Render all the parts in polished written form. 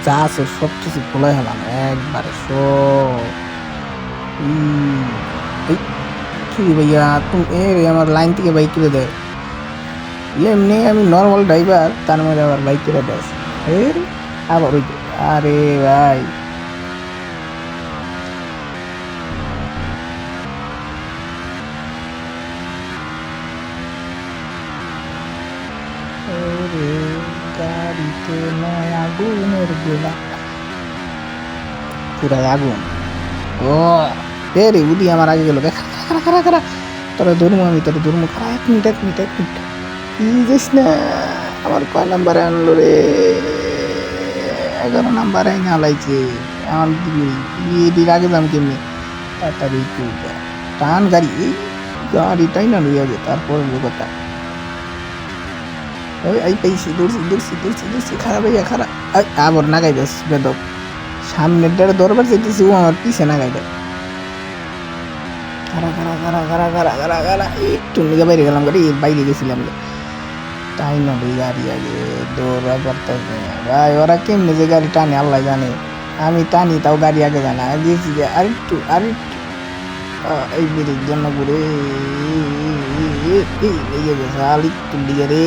যা আছে সব কিছু খোলাই হলাম একবারে সব। এই কি ভাইয়া তুমি আমার লাইন থেকে বাইক কিনে দেয় এমনি আমি নর্মাল ড্রাইভার তার মধ্যে আবার বাইক কিনে দেয় আবার ওই আরে ভাই গাড়িতে নয় আগুনের গোলা পুরাই আগুন ও রে উদি আমার আগে গেল খারা খারা খারা তোরা ধরবো আমি তোরা ধরবো খারা 1 মিনিট কি যাস না আমার কয় নাম্বারে আনলো রে 11 নাম্বারে আলাইছে আমার এটির আগে দাম কেমনি তাড়াতাড়ি টান গাড়ি এই গাড়িটাই না লইয়া গে তারপরে কথা ওই আই পাইছি দৌড়ছি খারাপ হইয়া খারাপ আবার নাগাই দাস বেদক সামনের ডারে দরবার যেতেছি ও আমার পিছে নাগাই দেয় খারা একটু নিয়ে বাইরে গেলাম গাড়ি বাইরে গেছিলাম তাই না ভাই গাড়ি আগে দৌড়া পারতেছে ভাই ওরা কেমনি যে গাড়ি টানে আল্লাহ জানে আমি টানি তাও গাড়ি আগে জানা গেছি যে আরেকটু এই ব্রেক জন্য করে লেগে গেছে আরেকটু লিগে রে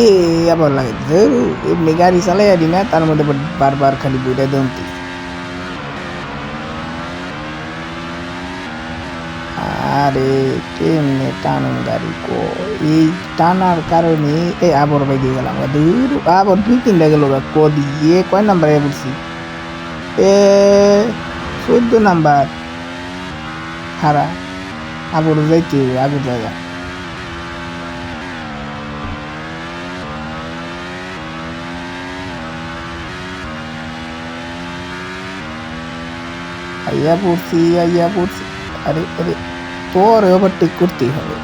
এ আবার লাগে এমনি গাড়ি চালাই আদি না তার মধ্যে বারবার খালি বইটা দমতি আরে কেমনে টানুন গাড়ি কো এই টানার কারণে এই আবার বাইকে গেলাম দূর আবার 2-3টা গেল কদি কয় নাম্বারে বলছি 14 নাম্বার হারা আবার যাইতে আগে জায়গা আইয়া পড়ছি আরে তোর ওভারটেক করতেই হবে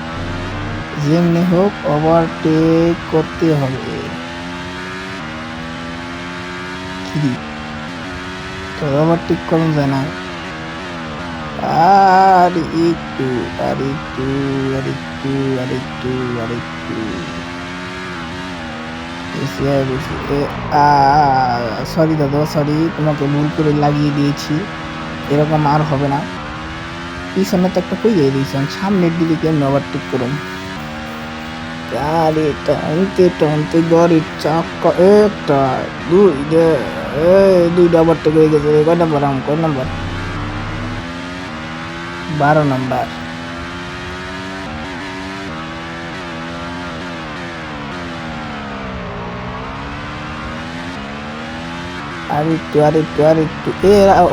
যেমনি হোক ওভারটেক করতে হবে কি তোর ওভারটেক করুন যায় না আর একটু সরি দাদা সরি তোমাকে ভুল করে লাগিয়ে দিয়েছি এরকম আর হবে না পিছনে তো একটা কই দিয়ে দিয়েছেন সামনের দিকে কেমন ওভারটেক করুন আরে টানতে গাড়ির চাক্কা একটা দুইটা ওভারটেক হয়ে গেছে কয় নাম্বার 12 নাম্বার আরেকটু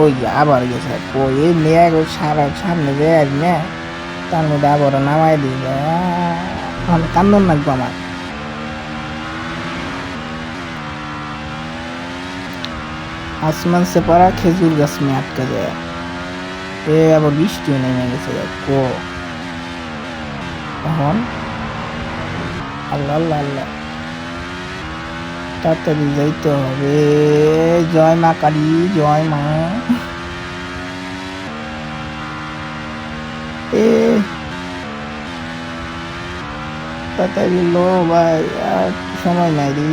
ওই আবার গেছে ওই মেয়ে সামনে যায় না তার মধ্যে আবার নামাই দিবে কান্দন লাগবো আমার আসমান সে পারা খেজুর গাছ মে আটকে যায় আবার বৃষ্টিও নেমে গেছে কো এখন আল্লাহ তাড়াতাড়ি যাইতে হবে জয় মা কালী জয় মা তাড়াতাড়ি লো ভাই আর সময় নাই রে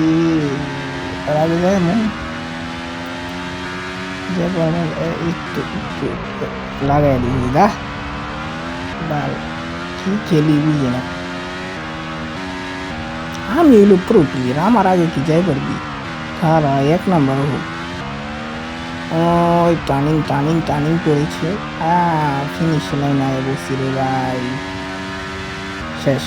তার আগে যাই একটু লাগাই দিবি দা কি খেলি বুঝি না আমি হইলো প্রো প্লেয়ার আমার আগে কি যাই পারবি সারা 1 নাম্বার হোক ওই টার্নিং করেছে ফিনিশ লাইন আয় বসি রে ভাই শেষ